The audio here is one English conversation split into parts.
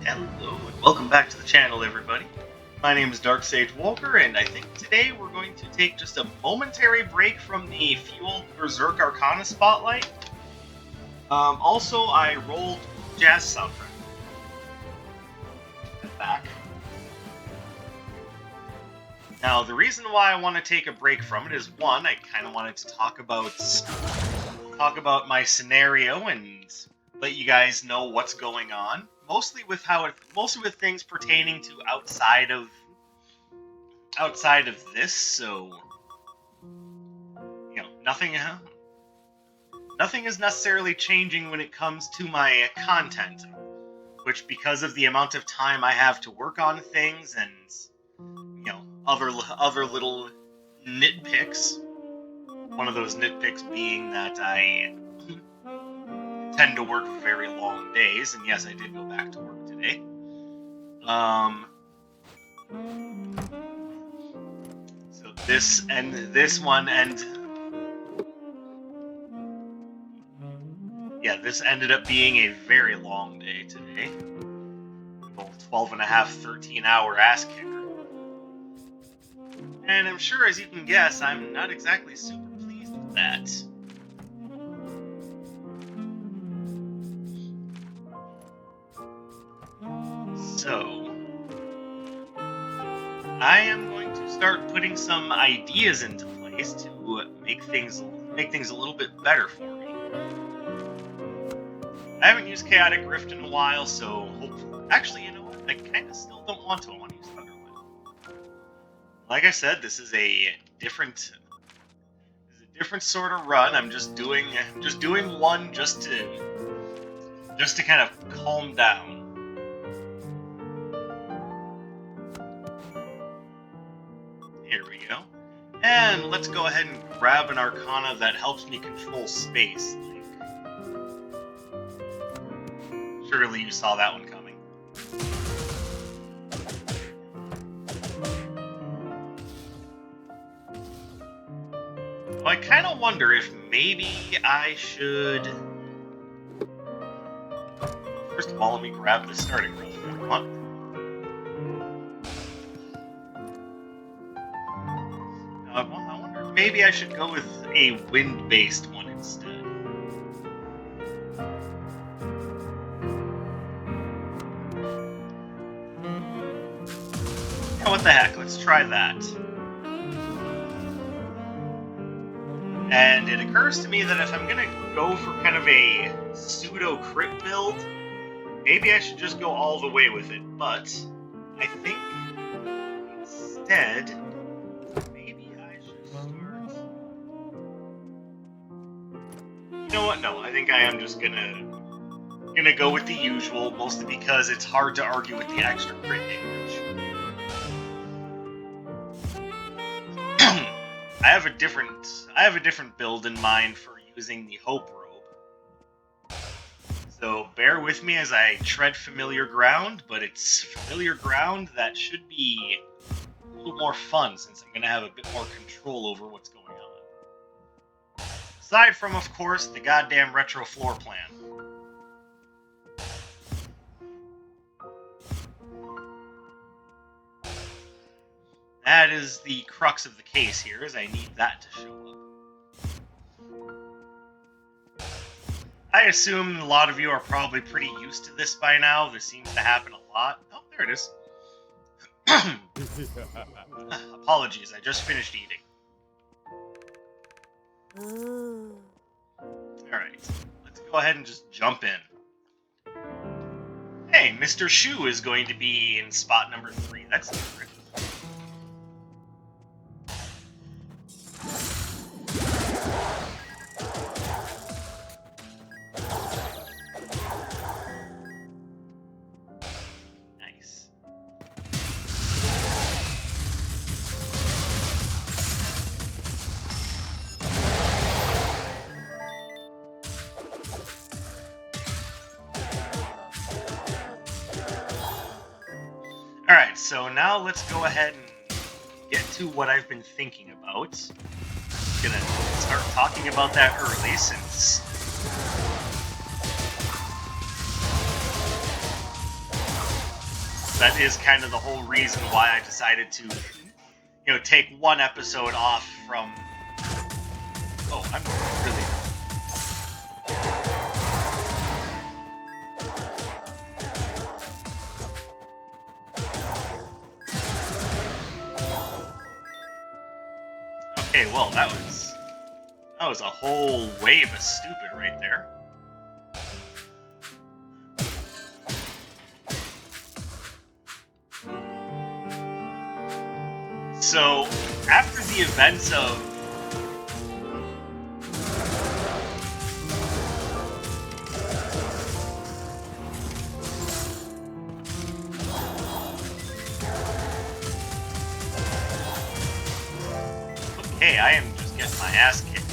Hello and welcome back to the channel, everybody. My name is Dark Sage Walker, and I think today we're going to take just a momentary break from the Fueled Berserk Arcana spotlight. Also, I rolled jazz soundtrack. Back. Now, the reason why I want to take a break from it is, one, I kind of wanted to talk about my scenario and let you guys know what's going on. Mostly with things pertaining to outside of this, so nothing is necessarily changing when it comes to my content, which, because of the amount of time I have to work on things and other little nitpicks. One of those nitpicks being that I tend to work very long days, and yes, I did go back to work today. So this ended up being a very long day today. 12 and a half, 13-hour ass kicker. And I'm sure, as you can guess, I'm not exactly super pleased with that. So, I am going to start putting some ideas into place to make things a little bit better for me. I haven't used Chaotic Rift in a while, so hopefully, actually, you know what? I kind of still don't want to. I want to use Thunderwind. Like I said, this is a different sort of run. I'm just doing one just to kind of calm down. Here we go. And let's go ahead and grab an Arcana that helps me control space. Surely you saw that one coming. Well, I kind of wonder if maybe I should... First of all, let me grab the starting roll if you want. I wonder if maybe I should go with a wind-based one instead. Yeah, what the heck, let's try that. And it occurs to me that if I'm gonna go for kind of a pseudo-crit build, maybe I should just go all the way with it, but I think instead... You know what? No, I think I am just gonna go with the usual, mostly because it's hard to argue with the extra crit damage. I have a different build in mind for using the Hope Robe. So bear with me as I tread familiar ground, but it's familiar ground that should be a little more fun since I'm gonna have a bit more control over what's going on. Aside from, of course, the goddamn retro floor plan. That is the crux of the case here, is I need that to show up. I assume a lot of you are probably pretty used to this by now. This seems to happen a lot. Oh, there it is. Apologies, I just finished eating. Alright, let's go ahead and just jump in. Hey, Mr. Shu is going to be in spot number 3. That's different. Nice. Alright, so now let's go ahead and get to what I've been thinking about. I'm gonna start talking about that early since that is kind of the whole reason why I decided to, take one episode off from... Oh, I'm really... Okay, well, that was a whole wave of stupid right there. So, after the events of... Okay, I am just getting my ass kicked.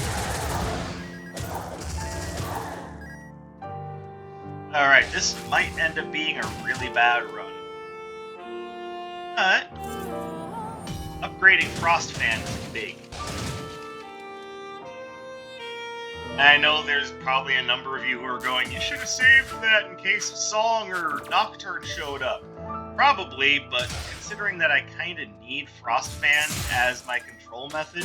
Alright, this might end up being a really bad run. But upgrading Frostfan is big. I know there's probably a number of you who are going, you should have saved that in case Song or Nocturne showed up. Probably, but considering that I kind of need Frostfan as my control method,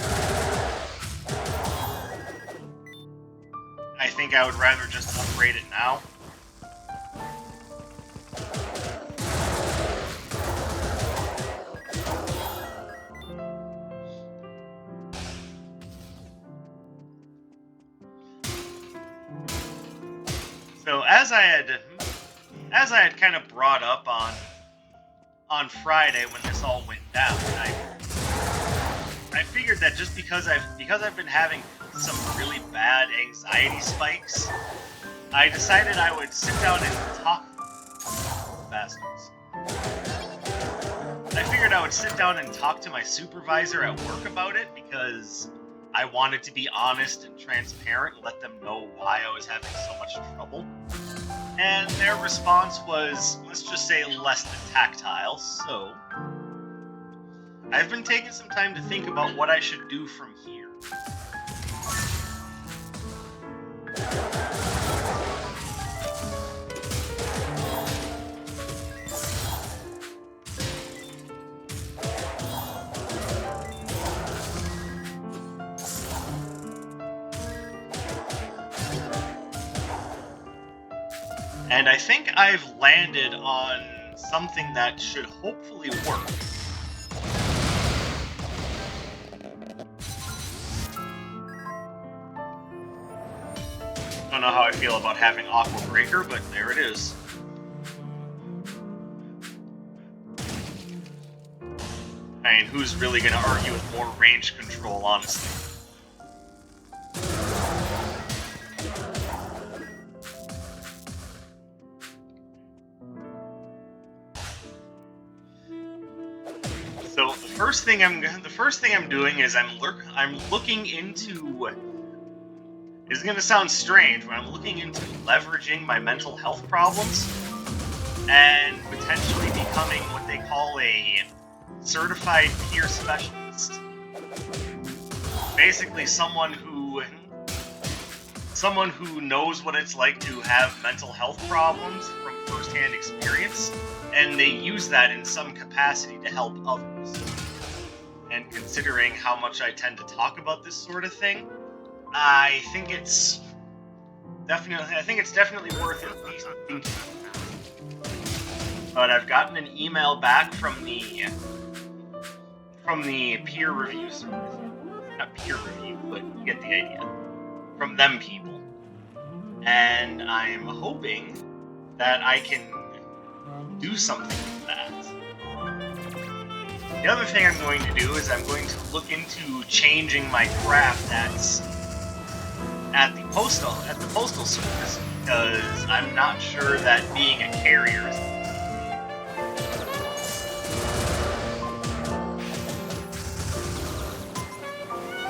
I think I would rather just upgrade it now. So as I had kind of brought up on Friday when this all went down, I figured that just because I've been having some really bad anxiety spikes, I decided I would sit down and talk. Bastards. I figured I would sit down and talk to my supervisor at work about it because I wanted to be honest and transparent and let them know why I was having so much trouble. And their response was, let's just say, less than tactile, so I've been taking some time to think about what I should do from here. And I think I've landed on something that should hopefully work. Don't know how I feel about having Aqua Breaker, but there it is. I mean, who's really going to argue with more range control, honestly? So the first thing I'm doing is I'm looking into. It's gonna sound strange, but I'm looking into leveraging my mental health problems and potentially becoming what they call a certified peer specialist. Basically, someone who knows what it's like to have mental health problems from first-hand experience, and they use that in some capacity to help others. And considering how much I tend to talk about this sort of thing, I think it's definitely worth at least thinking. But I've gotten an email back from the peer review service. Not peer review, but you get the idea. From them people. And I'm hoping that I can do something with that. The other thing I'm going to do is I'm going to look into changing my craft at the postal service, because I'm not sure that being a carrier is...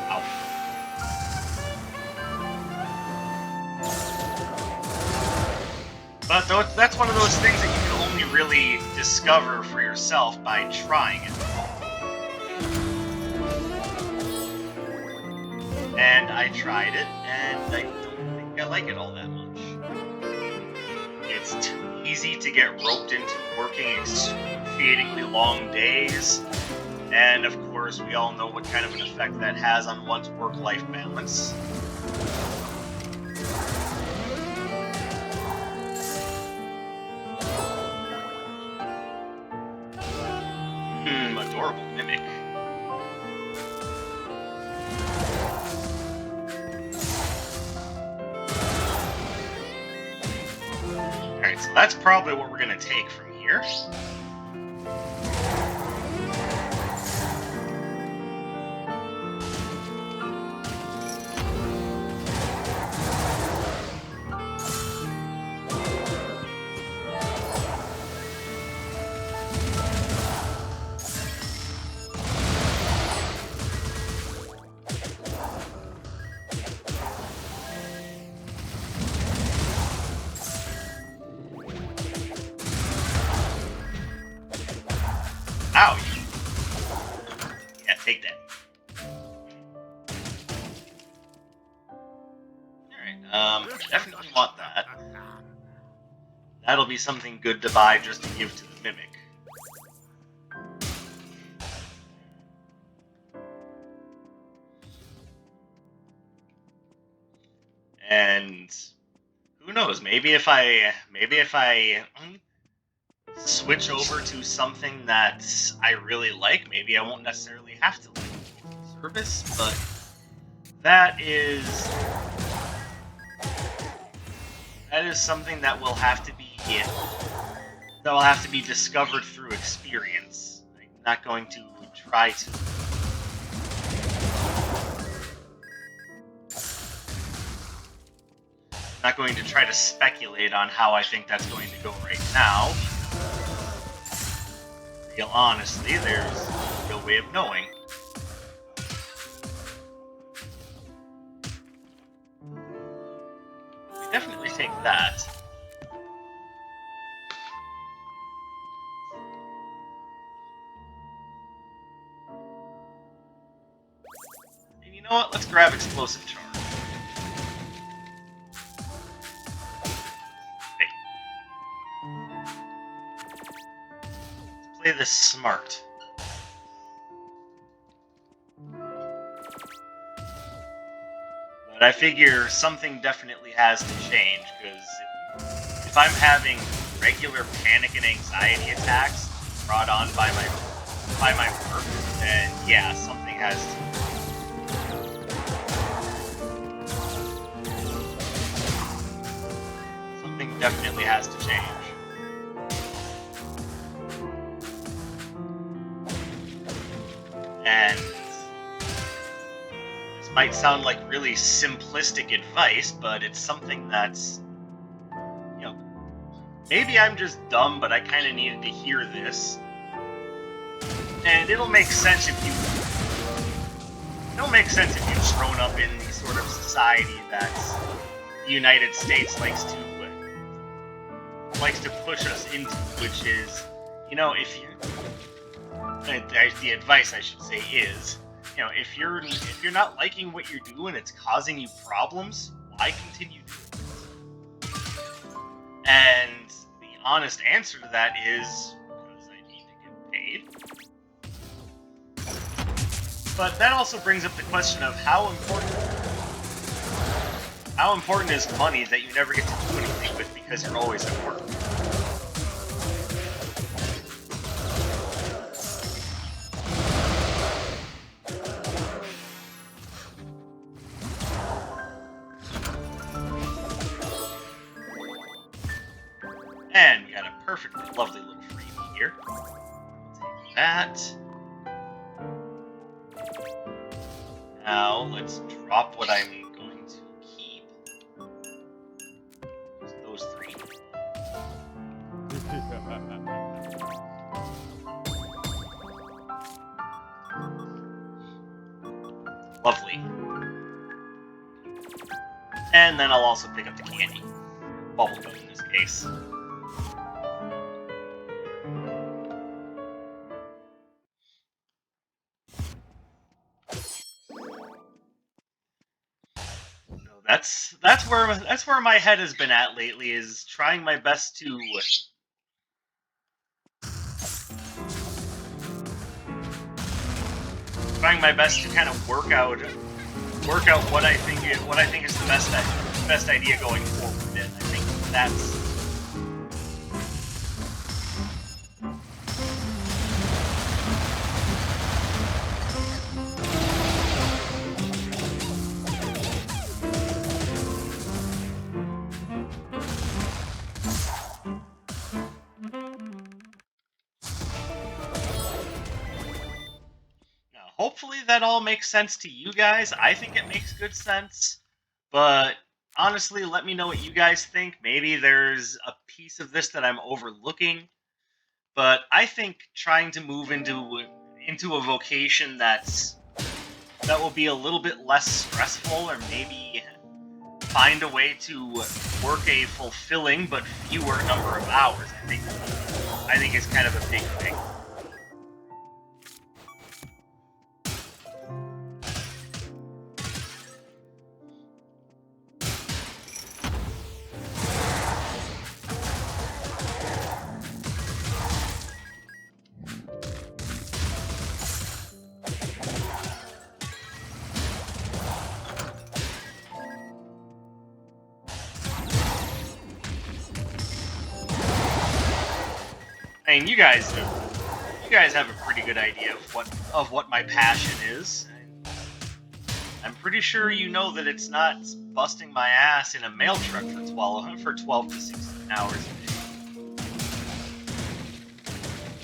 Ow. But that's one of those things that you can only really discover for yourself by trying it. And I tried it, and I don't think I like it all that much. It's too easy to get roped into working excruciatingly long days, and of course we all know what kind of an effect that has on one's work-life balance. Adorable mimic. Alright, so that's probably what we're gonna take from here. Ow! Yeah, take that. Alright, definitely want that. That'll be something good to buy just to give to the mimic. And who knows, maybe if I switch over to something that I really like, maybe I won't necessarily have to like service, but that is something that will have to be discovered through experience. I'm not going to try to speculate on how I think that's going to go right now. Real honestly, there's no way of knowing. We definitely take that. And you know what? Let's grab explosive charge. Play this smart. But I figure something definitely has to change, because if I'm having regular panic and anxiety attacks brought on by my work, then yeah, something has to. Something definitely has to change. And this might sound like really simplistic advice, but it's something that's, you know, maybe I'm just dumb, but I kind of needed to hear this. And it'll make sense if you've grown up in the sort of society that the United States likes to push us into, which is, you know, the advice I should say is, you know, if you're not liking what you're doing, it's causing you problems, why continue doing it? And the honest answer to that is because I need to get paid. But that also brings up the question of how important is money that you never get to do anything with because you're always at work. And we got a perfectly lovely little freebie here. Take that. Now let's drop what I'm going to keep. Just those three. Lovely. And then I'll also pick up the candy. Bubblegum in this case. That's where my head has been at lately, is trying my best to trying my best to kind of work out what I think is the best idea going forward. And I think that's. Hopefully that all makes sense to you guys. I think it makes good sense. But honestly, let me know what you guys think. Maybe there's a piece of this that I'm overlooking. But I think trying to move into a vocation that will be a little bit less stressful, or maybe find a way to work a fulfilling but fewer number of hours, I think is kind of a big thing. I mean, you guys have a pretty good idea of what my passion is. I'm pretty sure you know that it's not busting my ass in a mail truck for 12 to 16 hours a day.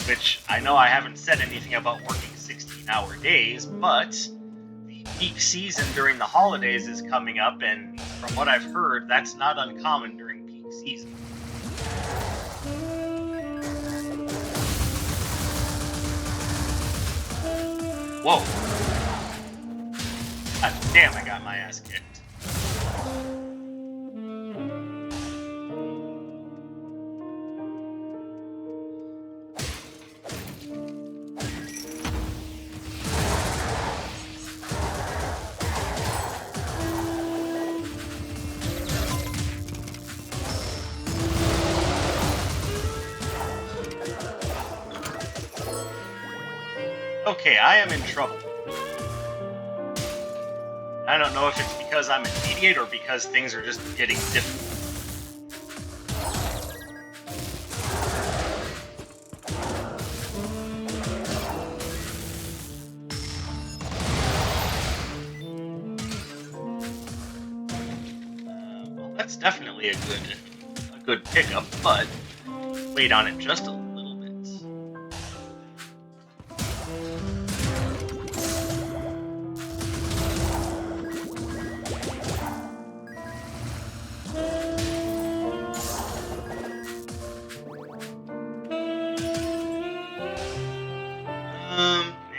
Which, I know I haven't said anything about working 16-hour days, but the peak season during the holidays is coming up, and from what I've heard, that's not uncommon during peak season. Whoa. God damn, I got my ass kicked. Okay, I am in trouble. I don't know if it's because I'm immediate or because things are just getting difficult. Well, that's definitely a good pickup, but wait on it just a little bit.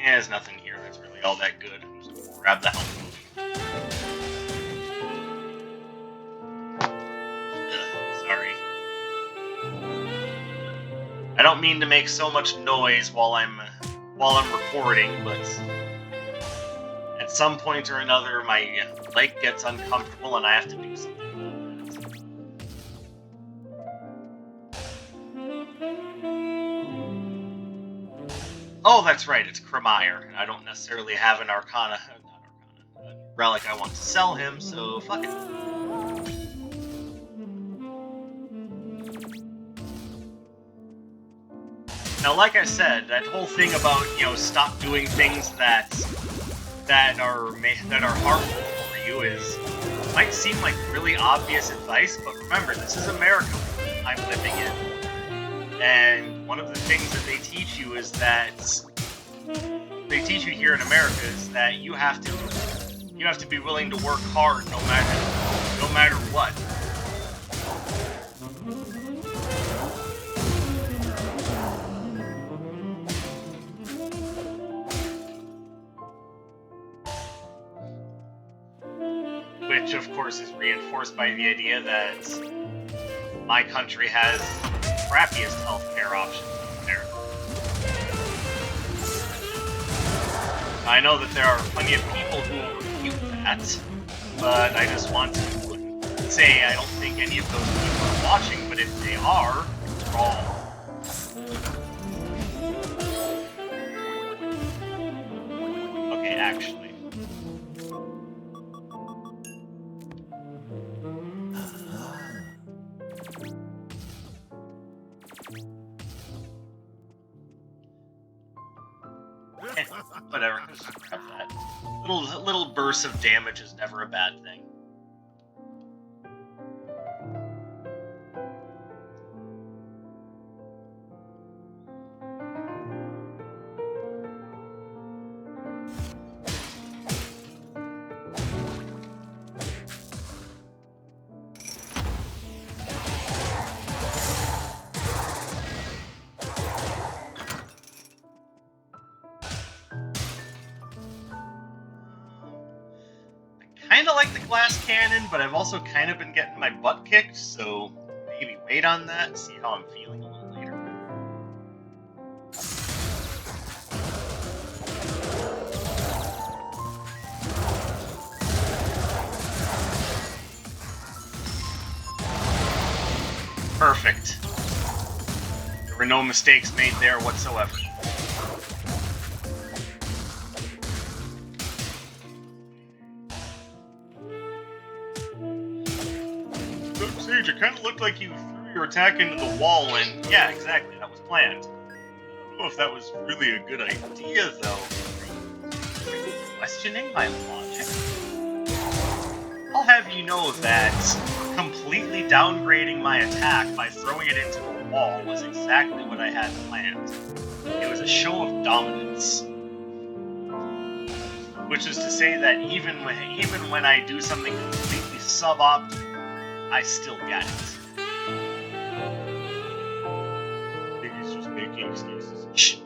There's nothing here that's really all that good. I'm just gonna grab the helmet. Sorry. I don't mean to make so much noise while I'm recording, but at some point or another, my leg gets uncomfortable and I have to do something. Oh, that's right, it's Cremire. I don't necessarily have an arcana, a relic I want to sell him, so fuck it. Now, like I said, that whole thing about, stop doing things that are harmful for you might seem like really obvious advice, but remember, this is America I'm living in. And one of the things that they teach you is that here in America is that you have to be willing to work hard no matter what. Which of course is reinforced by the idea that my country has crappiest healthcare options out there. I know that there are plenty of people who will refute that, but I just want to say I don't think any of those people are watching, but if they are, it's wrong. Okay, actually. Whatever, just grab that. Little burst of damage is never a bad thing. Kind of like the glass cannon, but I've also kind of been getting my butt kicked, so maybe wait on that and see how I'm feeling a little later. Perfect. There were no mistakes made there whatsoever. Sage, it kind of looked like you threw your attack into the wall and... Yeah, exactly, that was planned. I don't know if that was really a good idea, though. Are you questioning my logic? I'll have you know that completely downgrading my attack by throwing it into the wall was exactly what I had planned. It was a show of dominance. Which is to say that even when I do something completely suboptimal, I still got it. I think he's just making excuses. Shh.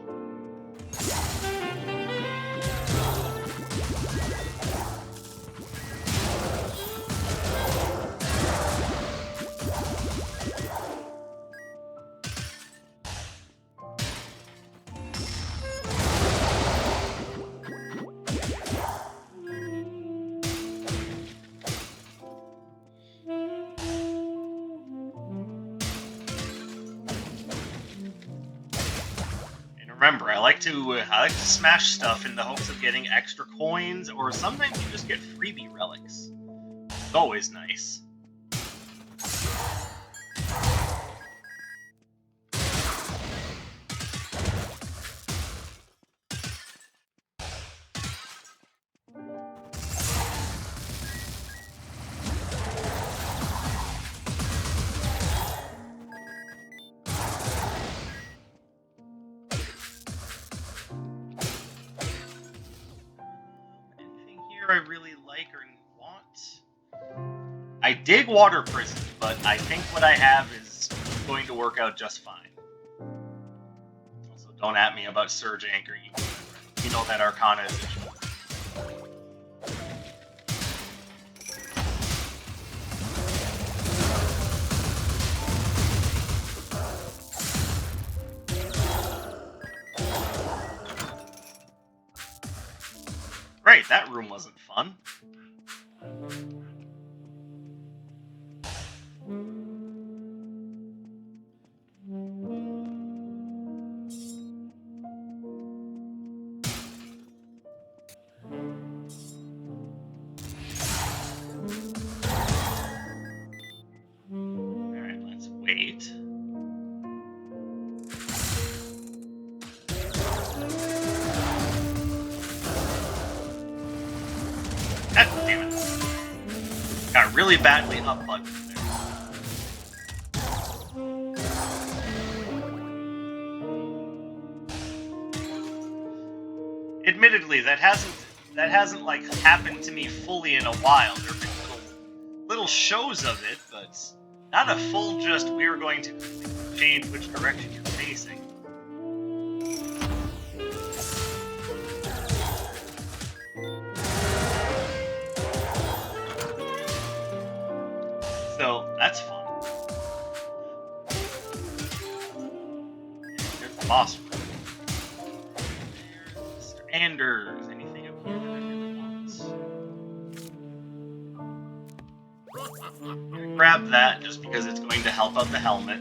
Remember, I like to smash stuff in the hopes of getting extra coins, or sometimes you just get freebie relics. It's always nice. I really like or want. I dig water prison, but I think what I have is going to work out just fine. Also, don't at me about Surge Anchor. You know that Arcana is a joke. Great, that room wasn't fun. Alright, let's wait. God damn it. Got really badly up-bugged there. Admittedly, that hasn't like happened to me fully in a while. There have been little shows of it, but not a full just we're going to change which direction you're facing. So, that's fun. There's the boss room. There's Mr. Anders. Anything up here that I really want? I'm gonna grab that just because it's going to help out the helmet.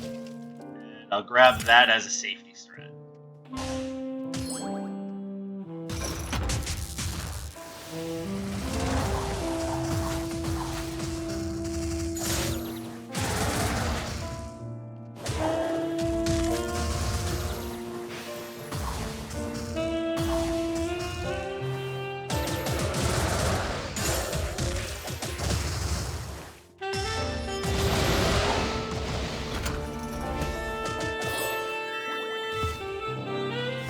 And I'll grab that as a safety strat.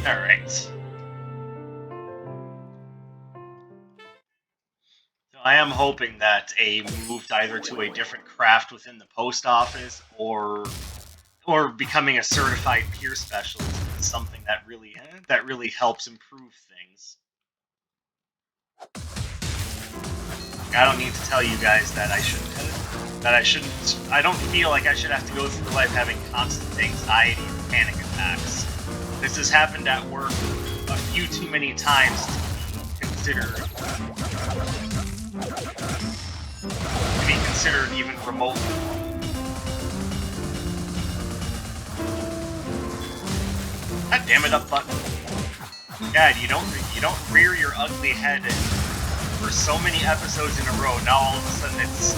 Alright. So I am hoping that a move either to a different craft within the post office or becoming a certified peer specialist is something that really helps improve things. I don't need to tell you guys that I don't feel like I should have to go through life having constant anxiety and panic attacks. This has happened at work a few too many times to be considered even remotely. God damn it, up button. God, you don't rear your ugly head for so many episodes in a row. Now all of a sudden it's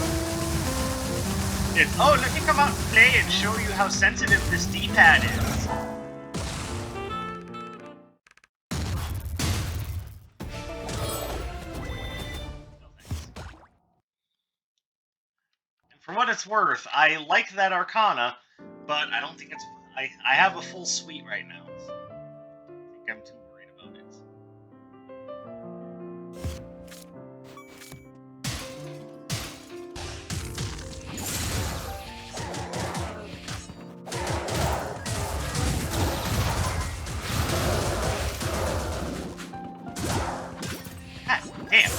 oh, let me come out and play and show you how sensitive this D-pad is. And for what it's worth, I like that arcana, but I don't think it's. I have a full suite right now, so I think I'm too worried about it. God damn.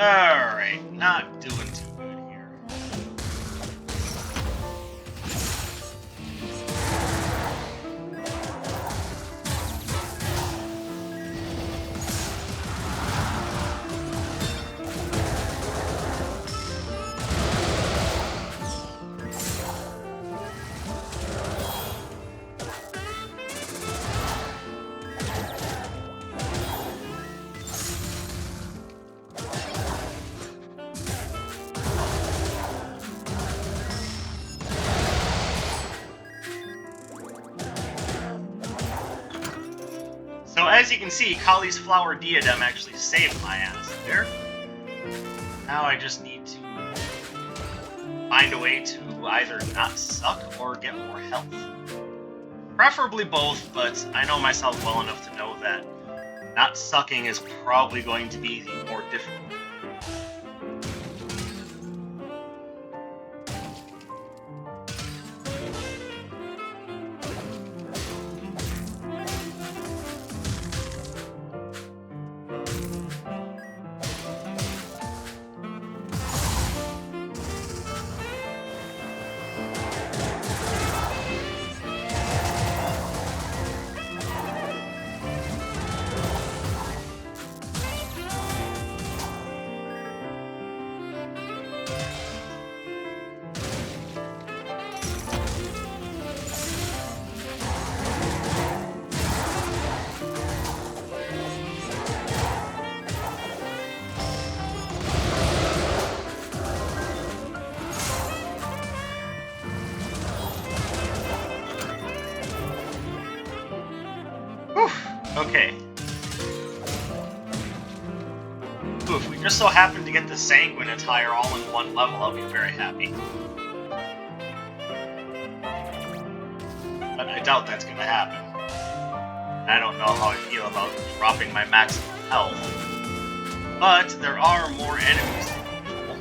Alright, not doing too good here. So as you can see, Kali's Flower Diadem actually saved my ass there. Now I just need to find a way to either not suck or get more health. Preferably both, but I know myself well enough to know that not sucking is probably going to be the more difficult. Okay. Ooh, if we just so happen to get the Sanguine attire all in one level, I'll be very happy. But I doubt that's gonna happen. I don't know how I feel about dropping my maximum health. But there are more enemies than usual,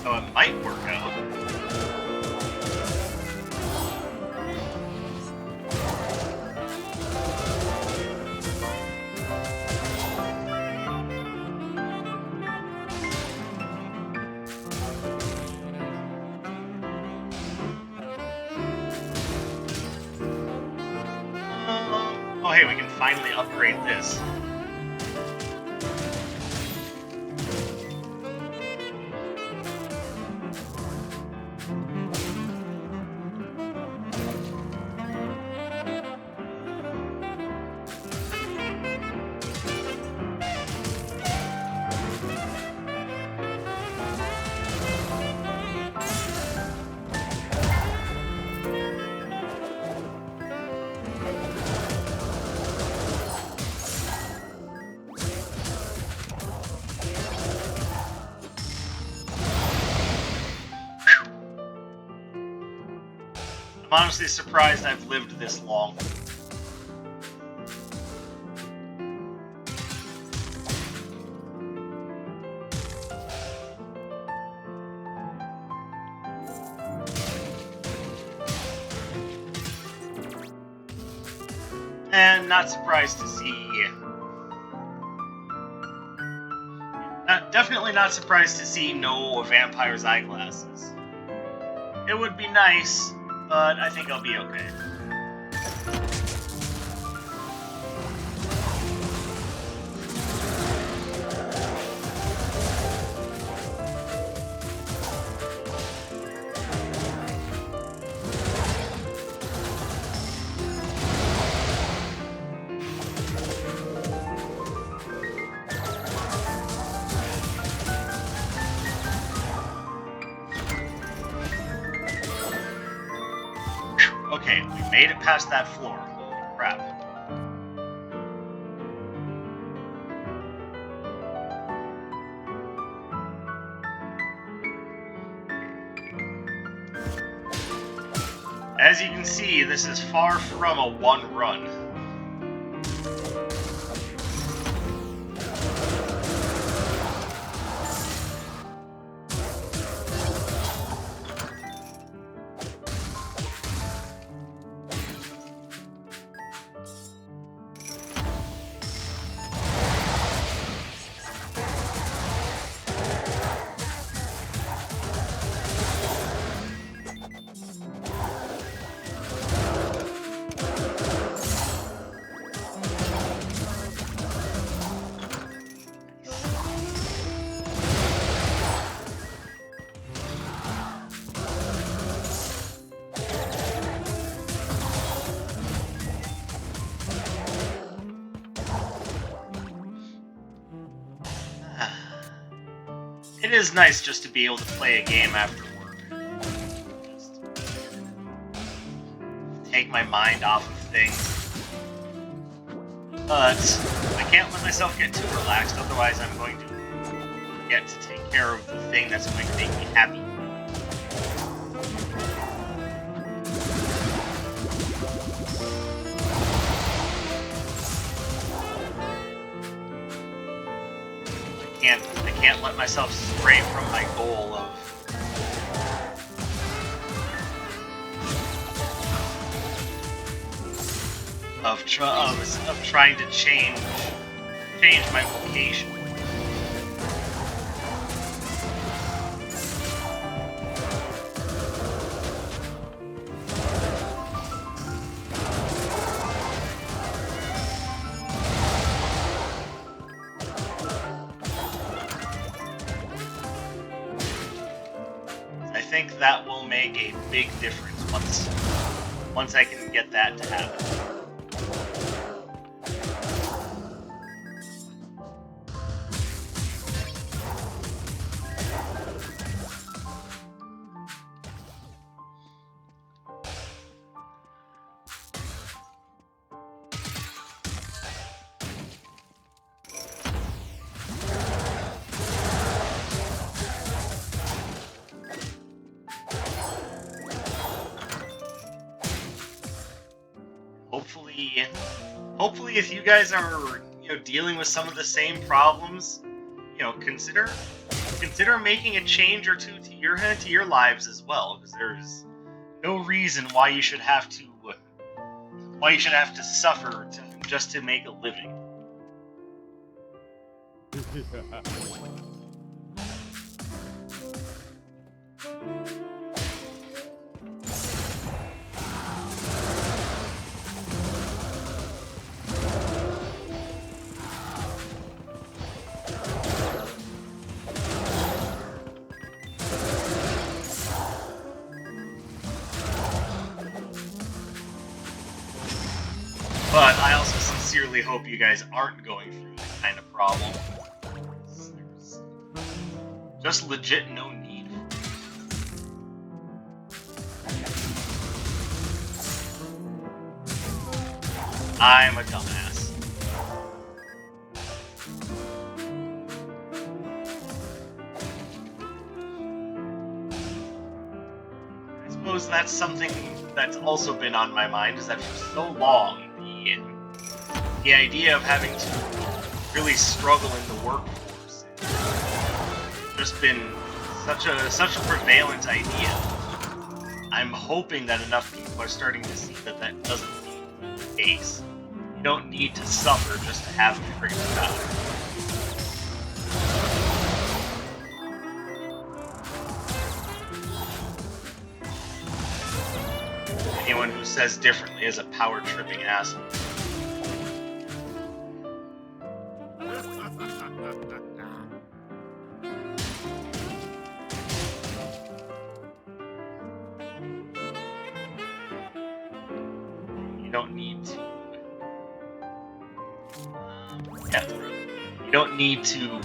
so it might work out. Oh hey, we can finally upgrade this. I'm honestly surprised I've lived this long. And not surprised to see... definitely not surprised to see no vampire's eyeglasses. It would be nice, but I think I'll be okay. Okay, we made it past that floor. Holy crap. As you can see, this is far from a one run. It is nice just to be able to play a game after work. Just take my mind off of things. But I can't let myself get too relaxed, otherwise I'm going to forget to take care of the thing that's going to make me happy. I can't let myself stray from my goal of trying to change my vocation. I think that will make a big difference once I can get that to happen. Hopefully, if you guys are dealing with some of the same problems, consider making a change or two to your lives as well, because there's no reason why you should have to suffer just to make a living. But I also sincerely hope you guys aren't going through that kind of problem. There's just legit no need. I'm a dumbass. I suppose that's something that's also been on my mind is that for so long, the idea of having to really struggle in the workforce has just been such a prevalent idea. I'm hoping that enough people are starting to see that that doesn't need to be the case. You don't need to suffer just to have freedom out. Anyone who says differently is a power-tripping asshole. You don't need to... You don't need to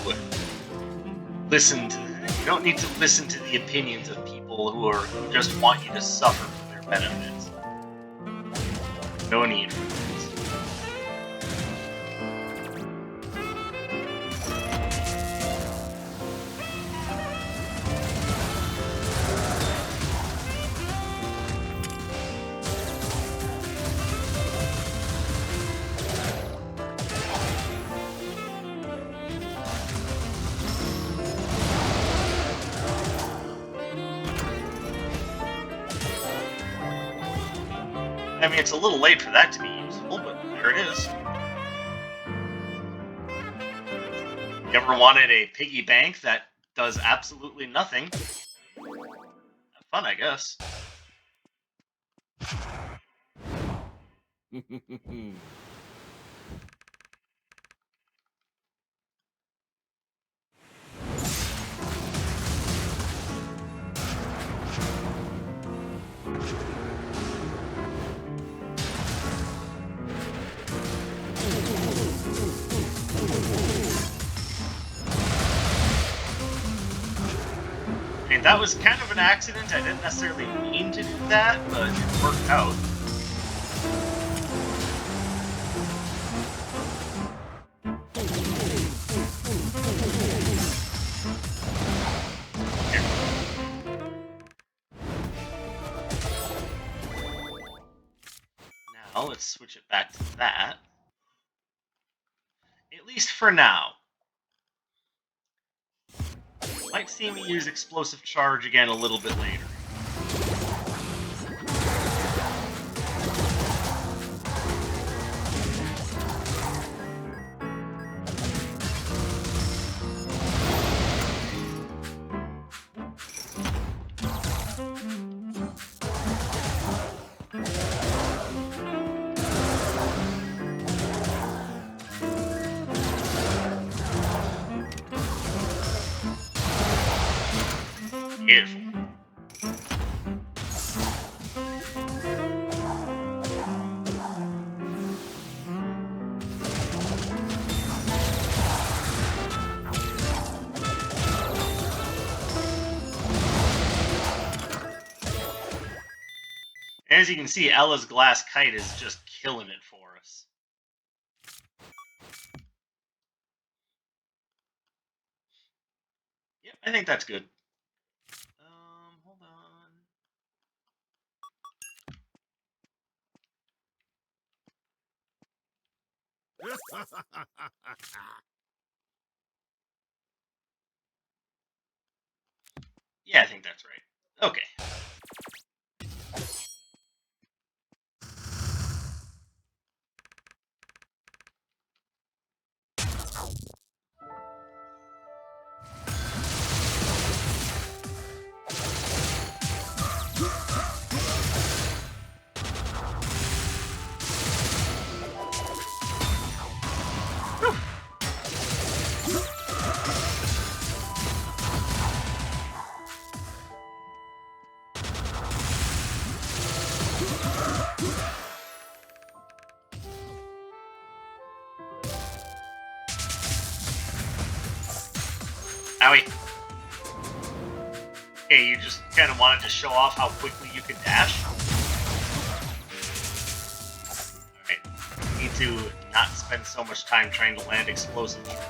listen to... You don't need to listen to the opinions of people who just want you to suffer for their benefits. No need for this. I mean, it's a little late for that to be useful, but there it is. You ever wanted a piggy bank that does absolutely nothing? Have fun, I guess. I mean, that was kind of an accident. I didn't necessarily mean to do that, but it worked out. Now, let's switch it back to that. At least for now. Might see me use explosive charge again a little bit later. Beautiful. As you can see, Ella's glass kite is just killing it for us. Yep, I think that's good. Hold on. Yeah, I think that's right. Okay. Owie. Okay, you just kind of wanted to show off how quickly you could dash. Alright, you need to not spend so much time trying to land explosive charges.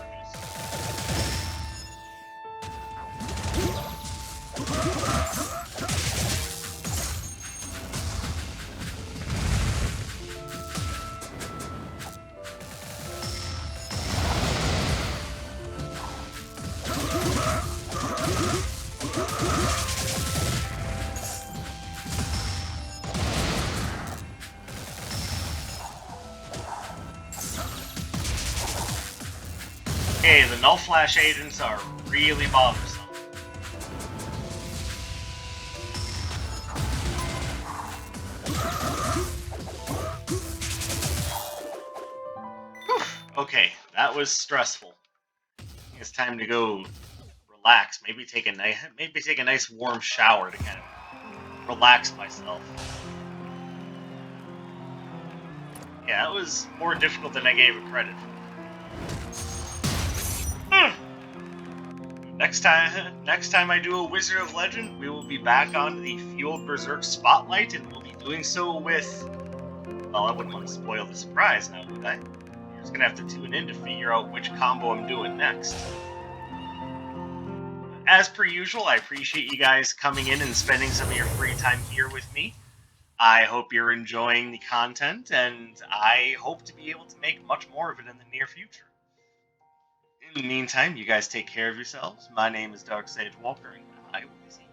Okay, the null flash agents are really bothersome. Whew. Okay, that was stressful. I think it's time to go relax. Maybe take a nice warm shower to kind of relax myself. Yeah, that was more difficult than I gave it credit for. Next time I do a Wizard of Legend, we will be back on the Fueled Berserk Spotlight, and we'll be doing so with... Well, I wouldn't want to spoil the surprise now, would I? You're just gonna have to tune in to figure out which combo I'm doing next. As per usual, I appreciate you guys coming in and spending some of your free time here with me. I hope you're enjoying the content, and I hope to be able to make much more of it in the near future. In the meantime, you guys take care of yourselves. My name is Dark Sage Walker, and I will be seeing you.